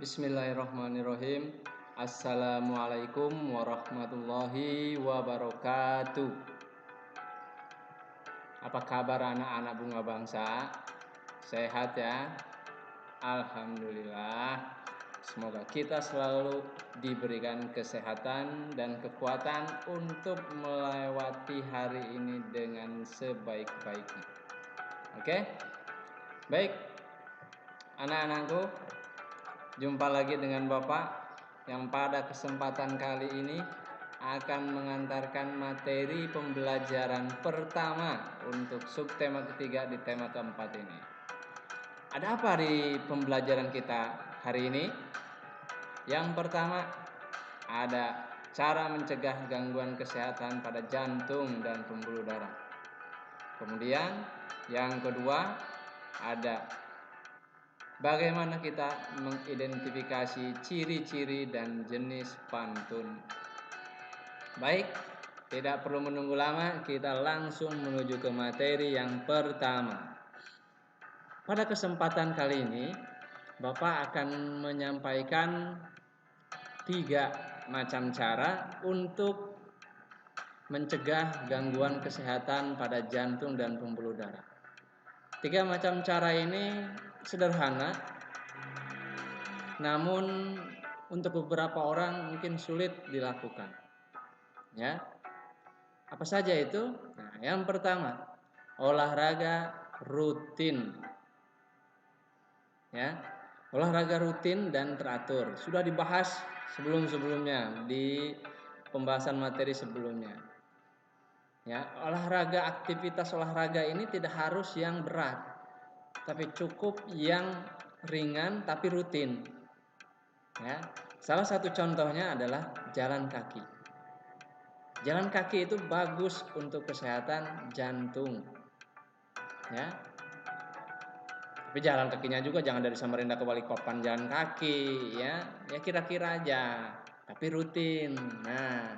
Bismillahirrahmanirrahim. Assalamualaikum warahmatullahi wabarakatuh. Apa kabar anak-anak bunga bangsa? Sehat ya? Alhamdulillah. Semoga kita selalu diberikan kesehatan dan kekuatan untuk melewati hari ini dengan sebaik-baiknya. Oke? Baik. Anak-anakku, jumpa lagi dengan Bapak yang pada kesempatan kali ini akan mengantarkan materi pembelajaran pertama untuk subtema ketiga di tema keempat ini. Ada apa di pembelajaran kita hari ini? Yang pertama, ada cara mencegah gangguan kesehatan pada jantung dan pembuluh darah. Kemudian, yang kedua, ada bagaimana kita mengidentifikasi ciri-ciri dan jenis pantun. Baik, tidak perlu menunggu lama, kita langsung menuju ke materi yang pertama. Pada kesempatan kali ini, Bapak akan menyampaikan 3 macam cara untuk mencegah gangguan kesehatan pada jantung dan pembuluh darah. 3 macam cara ini sederhana, namun untuk beberapa orang mungkin sulit dilakukan. Ya, apa saja itu? Nah, yang pertama, olahraga rutin. Ya, olahraga rutin dan teratur. Sudah dibahas sebelum-sebelumnya di pembahasan materi sebelumnya. Ya, aktivitas olahraga ini tidak harus yang berat, tapi cukup yang ringan tapi rutin. Ya, salah satu contohnya adalah jalan kaki. Jalan kaki itu bagus untuk kesehatan jantung. Ya. Tapi jalan kakinya juga jangan dari Samarinda ke Balikpapan jalan kaki, ya. Ya kira-kira aja, tapi rutin. Nah,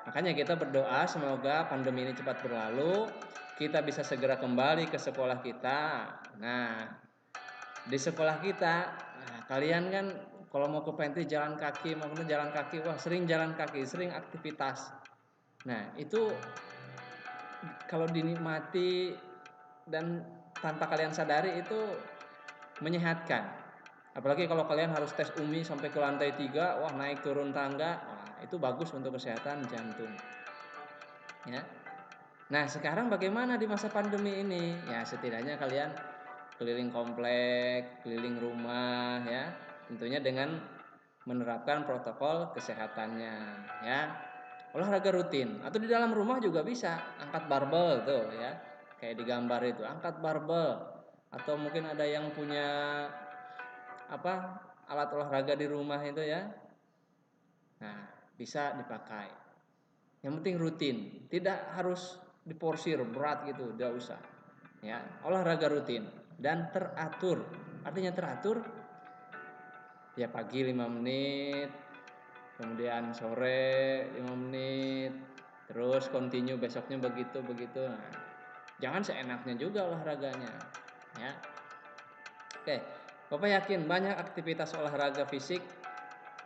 makanya kita berdoa semoga pandemi ini cepat berlalu, kita bisa segera kembali ke sekolah kita. Nah, di sekolah kita, kalian kan kalau mau ke pantry jalan kaki, mau ke jalan kaki, wah sering jalan kaki, sering aktivitas. Nah, itu kalau dinikmati dan tanpa kalian sadari itu menyehatkan. Apalagi kalau kalian harus tes UMI sampai ke lantai 3, wah naik turun tangga, wah itu bagus untuk kesehatan jantung. Ya. Nah, sekarang bagaimana di masa pandemi ini? Ya, setidaknya kalian keliling komplek, keliling rumah ya, tentunya dengan menerapkan protokol kesehatannya ya. Olahraga rutin atau di dalam rumah juga bisa, angkat barbel tuh ya. Kayak di gambar itu, angkat barbel atau mungkin ada yang punya alat olahraga di rumah itu ya. Nah, bisa dipakai. Yang penting rutin, tidak harus diporsir berat gitu, tidak usah. Ya, olahraga rutin dan teratur. Artinya teratur ya pagi 5 menit, kemudian sore 5 menit, terus continue besoknya begitu. Nah, jangan seenaknya juga olahraganya, ya. Oke, Bapak yakin banyak aktivitas olahraga fisik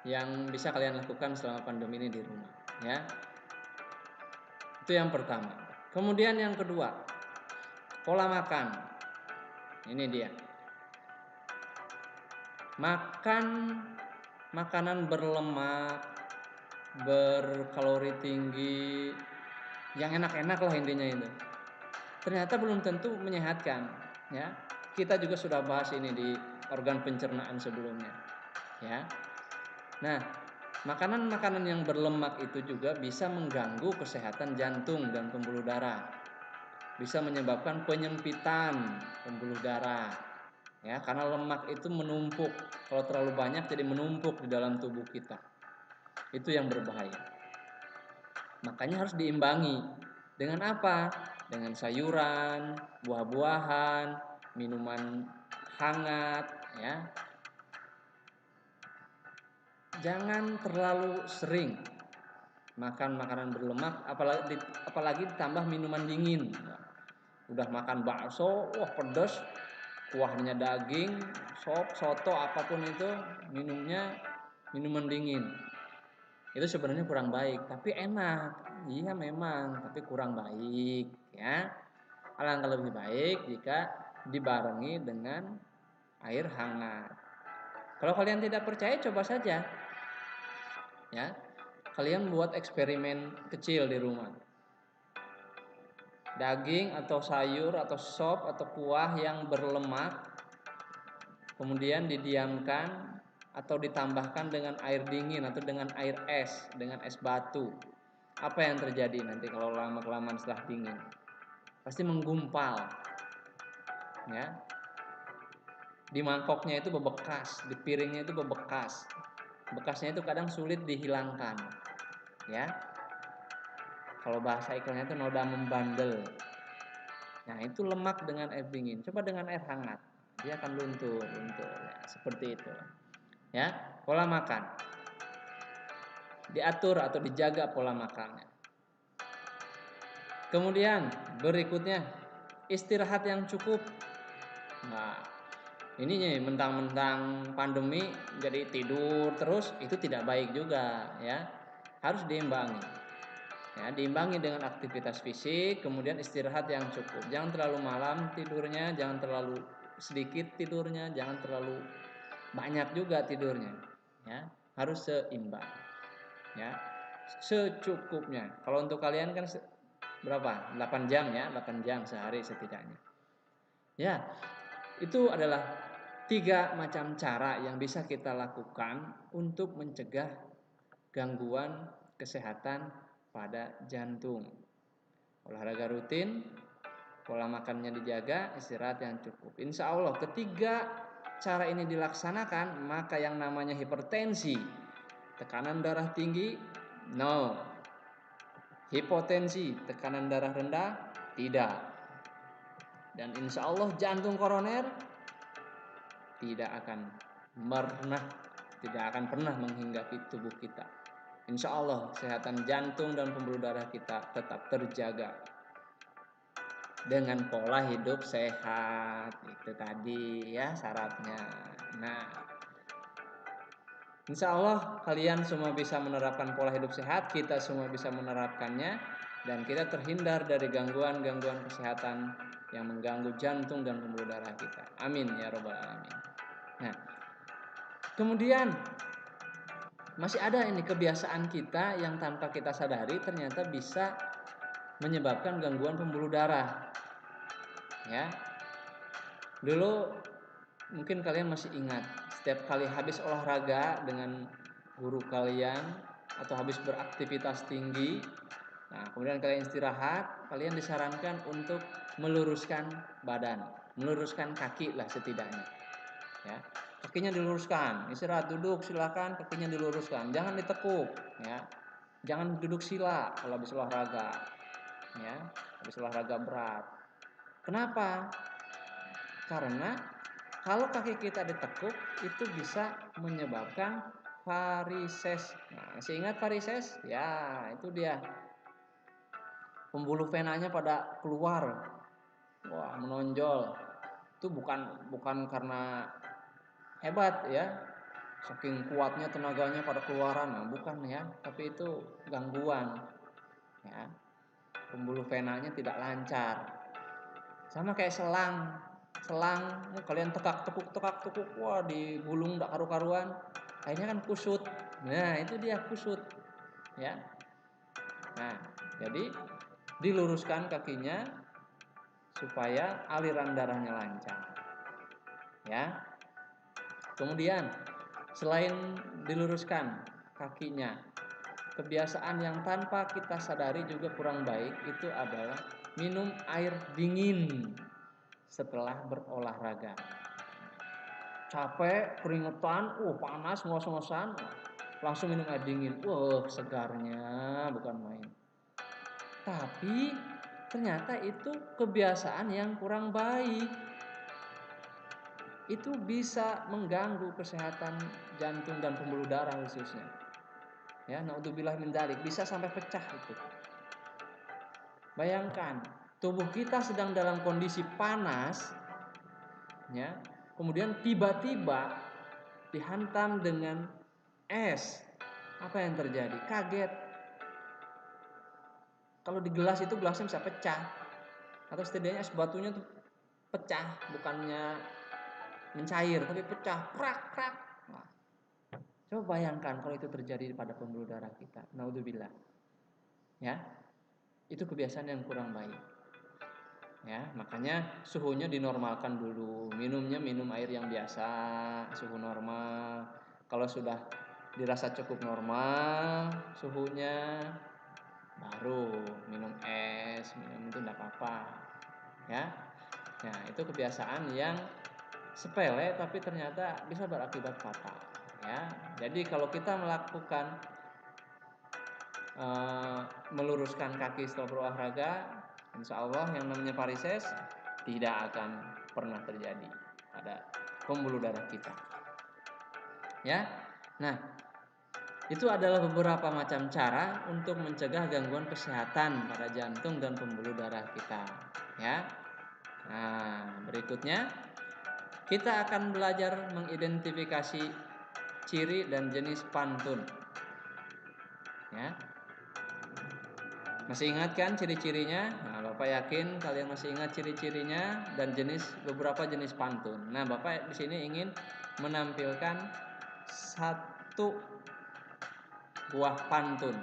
yang bisa kalian lakukan selama pandemi ini di rumah, ya. Itu yang pertama. Kemudian yang kedua, pola makan. Ini dia. Makan makanan berlemak, berkalori tinggi, yang enak-enak lah intinya itu. Ternyata belum tentu menyehatkan, ya. Kita juga sudah bahas ini di organ pencernaan sebelumnya, ya. Nah, makanan-makanan yang berlemak itu juga bisa mengganggu kesehatan jantung dan pembuluh darah. Bisa menyebabkan penyempitan pembuluh darah. Ya, karena lemak itu menumpuk. Kalau terlalu banyak jadi menumpuk di dalam tubuh kita. Itu yang berbahaya. Makanya harus diimbangi. Dengan apa? Dengan sayuran, buah-buahan, minuman hangat, ya. Jangan terlalu sering makan makanan berlemak, apalagi ditambah minuman dingin. Udah makan bakso, wah pedas, kuahnya daging, sop, soto, apapun itu, minumnya minuman dingin. Itu sebenarnya kurang baik, tapi enak. Iya memang, tapi kurang baik ya. Alangkah lebih baik jika dibarengi dengan air hangat. Kalau kalian tidak percaya, coba saja ya. Kalian buat eksperimen kecil di rumah. Daging atau sayur atau sop atau kuah yang berlemak kemudian didiamkan atau ditambahkan dengan air dingin atau dengan air es, dengan es batu. Apa yang terjadi nanti kalau lama-kelamaan setelah dingin? Pasti menggumpal. Ya. Di mangkoknya itu bebekas, di piringnya itu bebekas. Bekasnya itu kadang sulit dihilangkan. Ya. Kalau bahasa ikannya itu noda membandel. Nah, itu lemak dengan air dingin. Coba dengan air hangat. Dia akan luntur. Ya, seperti itu. Ya, pola makan. Diatur atau dijaga pola makannya. Kemudian berikutnya istirahat yang cukup. Nah, ini nih mentang-mentang pandemi jadi tidur terus itu tidak baik juga ya. Harus diimbangi. Ya, diimbangi dengan aktivitas fisik, kemudian istirahat yang cukup. Jangan terlalu malam tidurnya, jangan terlalu sedikit tidurnya, jangan terlalu banyak juga tidurnya. Ya, harus seimbang. Ya, secukupnya. Kalau untuk kalian kan berapa? 8 jam ya, 8 jam sehari setidaknya. Ya, itu adalah 3 macam cara yang bisa kita lakukan untuk mencegah gangguan kesehatan pada jantung. Olahraga rutin, pola makannya dijaga, istirahat yang cukup. Insya Allah ketiga cara ini dilaksanakan, maka yang namanya hipertensi, tekanan darah tinggi, no. Hipotensi, tekanan darah rendah, tidak. Dan insya Allah jantung koroner tidak akan pernah menghinggapi tubuh kita. Insya Allah kesehatan jantung dan pembuluh darah kita tetap terjaga dengan pola hidup sehat. Itu tadi ya syaratnya. Nah, insya Allah kalian semua bisa menerapkan pola hidup sehat, kita semua bisa menerapkannya, dan kita terhindar dari gangguan-gangguan kesehatan yang mengganggu jantung dan pembuluh darah kita. Amin ya robbal alamin. Nah, kemudian masih ada ini kebiasaan kita yang tanpa kita sadari ternyata bisa menyebabkan gangguan pembuluh darah. Ya. Dulu mungkin kalian masih ingat, setiap kali habis olahraga dengan guru kalian atau habis beraktivitas tinggi, nah kemudian kalian istirahat, kalian disarankan untuk meluruskan badan, meluruskan kaki lah setidaknya. Ya. Kakinya diluruskan, istirahat duduk silakan, kakinya diluruskan, jangan ditekuk ya. Jangan duduk sila kalau habis olahraga. Ya, habis olahraga berat. Kenapa? Karena kalau kaki kita ditekuk itu bisa menyebabkan varises. Nah, masih ingat varises? Ya, itu dia. Pembuluh venanya pada keluar. Wah, menonjol. Itu bukan karena hebat ya, saking kuatnya tenaganya pada keluaran, nah, bukan ya, tapi itu gangguan ya, pembuluh venanya tidak lancar, sama kayak selang kalian tekuk, wah digulung tak karu-karuan, akhirnya kan kusut. Nah itu dia kusut ya. Nah jadi diluruskan kakinya supaya aliran darahnya lancar ya. Kemudian selain diluruskan kakinya, kebiasaan yang tanpa kita sadari juga kurang baik itu adalah minum air dingin setelah berolahraga. Capek, keringetan, panas, ngos-ngosan, langsung minum air dingin. Segarnya bukan main. Tapi ternyata itu kebiasaan yang kurang baik. Itu bisa mengganggu kesehatan jantung dan pembuluh darah khususnya. Ya, naudzubillah min dzalik, bisa sampai pecah itu. Bayangkan, tubuh kita sedang dalam kondisi panas, ya. Kemudian tiba-tiba dihantam dengan es. Apa yang terjadi? Kaget. Kalau di gelas itu gelasnya bisa pecah, atau setidaknya es batunya tuh pecah, bukannya mencair tapi pecah, prak prak. Nah, coba bayangkan kalau itu terjadi pada pembuluh darah kita. Naudzubillah. Ya, itu kebiasaan yang kurang baik. Ya, makanya suhunya dinormalkan dulu. Minumnya minum air yang biasa, suhu normal. Kalau sudah dirasa cukup normal suhunya, baru minum es, minum itu tidak apa-apa. Ya. Nah, itu kebiasaan yang sepele tapi ternyata bisa berakibat fatal. Ya. Jadi kalau kita melakukan meluruskan kaki setelah berolahraga, insya Allah yang namanya varises tidak akan pernah terjadi pada pembuluh darah kita. Ya, nah itu adalah beberapa macam cara untuk mencegah gangguan kesehatan pada jantung dan pembuluh darah kita. Ya, nah berikutnya kita akan belajar mengidentifikasi ciri dan jenis pantun. Ya. Masih ingat kan ciri-cirinya? Nah, Bapak yakin kalian masih ingat ciri-cirinya dan beberapa jenis pantun. Nah, Bapak di sini ingin menampilkan satu buah pantun.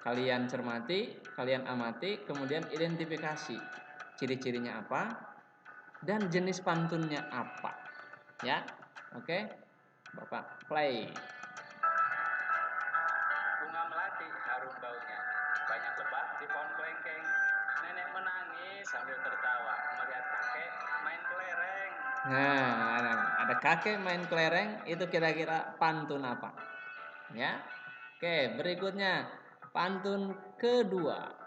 Kalian cermati, kalian amati, kemudian identifikasi ciri-cirinya apa dan jenis pantunnya apa. Ya. Oke. Bapak play. Bunga melati harum baunya, banyak lebah di pohon kelengkeng. Nenek menangis sambil tertawa melihat kakek main kelereng. Nah, ada kakek main kelereng, itu kira-kira pantun apa? Ya. Oke, berikutnya pantun kedua.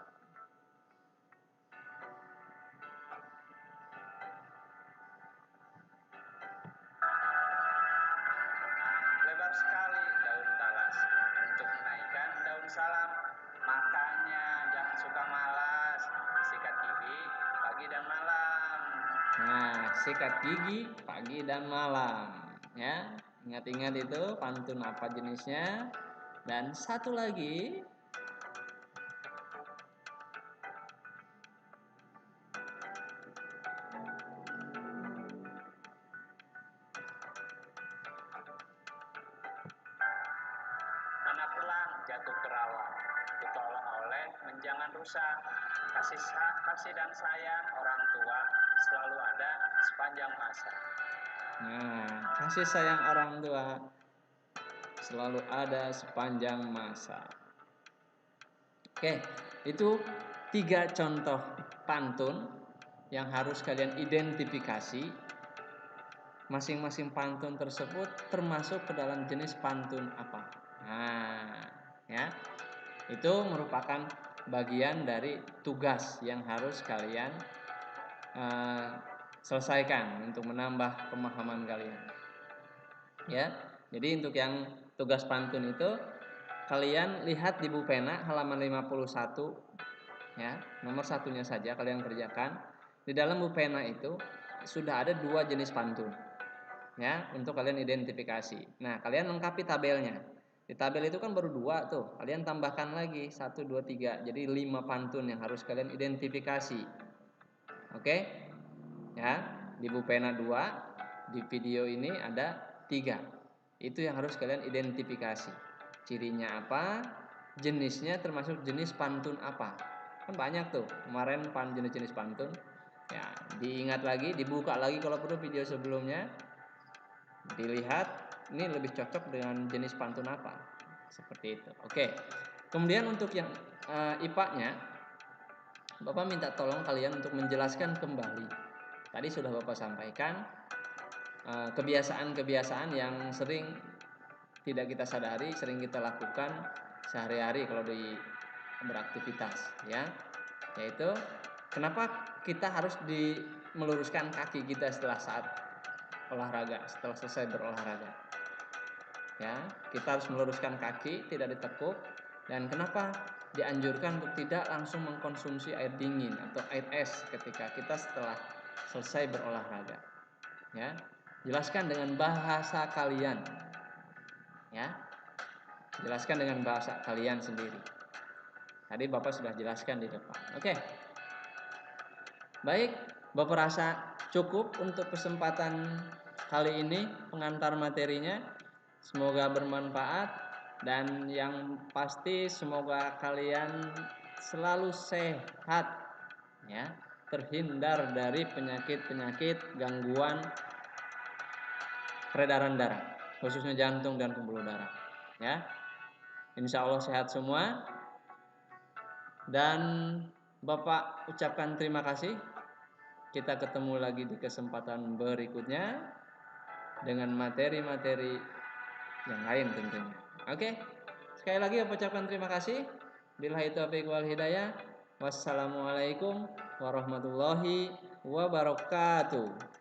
Lebar sekali daun talas untuk menaikkan daun salam. Makanya jangan suka malas, sikat gigi pagi dan malam. Nah, sikat gigi pagi dan malam. Ya, ingat-ingat itu pantun apa jenisnya. Dan satu lagi, Anak elang jatuh ke rawa, ditolong oleh menjangan rusak. Kasih dan sayang orang tua selalu ada sepanjang masa. nah, kasih sayang orang tua selalu ada sepanjang masa. Oke, itu 3 contoh pantun yang harus kalian identifikasi. Masing-masing pantun tersebut termasuk ke dalam jenis pantun apa. Nah, ya. Itu merupakan bagian dari tugas yang harus kalian selesaikan untuk menambah pemahaman kalian. Ya. Jadi untuk yang tugas pantun itu kalian lihat di buku pena halaman 51, ya, nomor satunya saja kalian kerjakan. Di dalam buku pena itu sudah ada 2 jenis pantun, ya, untuk kalian identifikasi. Nah, kalian lengkapi tabelnya. Di tabel itu kan baru 2 tuh, kalian tambahkan lagi 1, 2, 3, jadi 5 pantun yang harus kalian identifikasi. Oke? Ya, di buku pena 2, di video ini ada 3. Itu yang harus kalian identifikasi. Cirinya apa? Jenisnya termasuk jenis pantun apa? Kan banyak tuh. Kemarin jenis-jenis pantun. Ya, diingat lagi, dibuka lagi kalau perlu video sebelumnya. Dilihat ini lebih cocok dengan jenis pantun apa. Seperti itu. Oke. Kemudian untuk yang IPA-nya, Bapak minta tolong kalian untuk menjelaskan kembali. Tadi sudah Bapak sampaikan kebiasaan-kebiasaan yang sering tidak kita sadari, sering kita lakukan sehari-hari kalau beraktivitas, ya. Yaitu kenapa kita harus meluruskan kaki kita setelah selesai berolahraga. Ya, kita harus meluruskan kaki, tidak ditekuk. Dan kenapa dianjurkan untuk tidak langsung mengkonsumsi air dingin atau air es ketika kita setelah selesai berolahraga. Ya, jelaskan dengan bahasa kalian. Ya, jelaskan dengan bahasa kalian sendiri. Tadi Bapak sudah jelaskan di depan. Oke. Baik, Bapak rasa cukup untuk kesempatan kali ini pengantar materinya. Semoga bermanfaat dan yang pasti semoga kalian selalu sehat ya, terhindar dari penyakit-penyakit gangguan peredaran darah, khususnya jantung dan pembuluh darah ya. Insya Allah sehat semua. Dan Bapak ucapkan terima kasih. Kita ketemu lagi di kesempatan berikutnya dengan materi-materi yang lain tentunya. Oke. Sekali lagi Bapak ucapkan terima kasih. Billahi taufiq wal hidayah. Wassalamualaikum warahmatullahi wabarakatuh.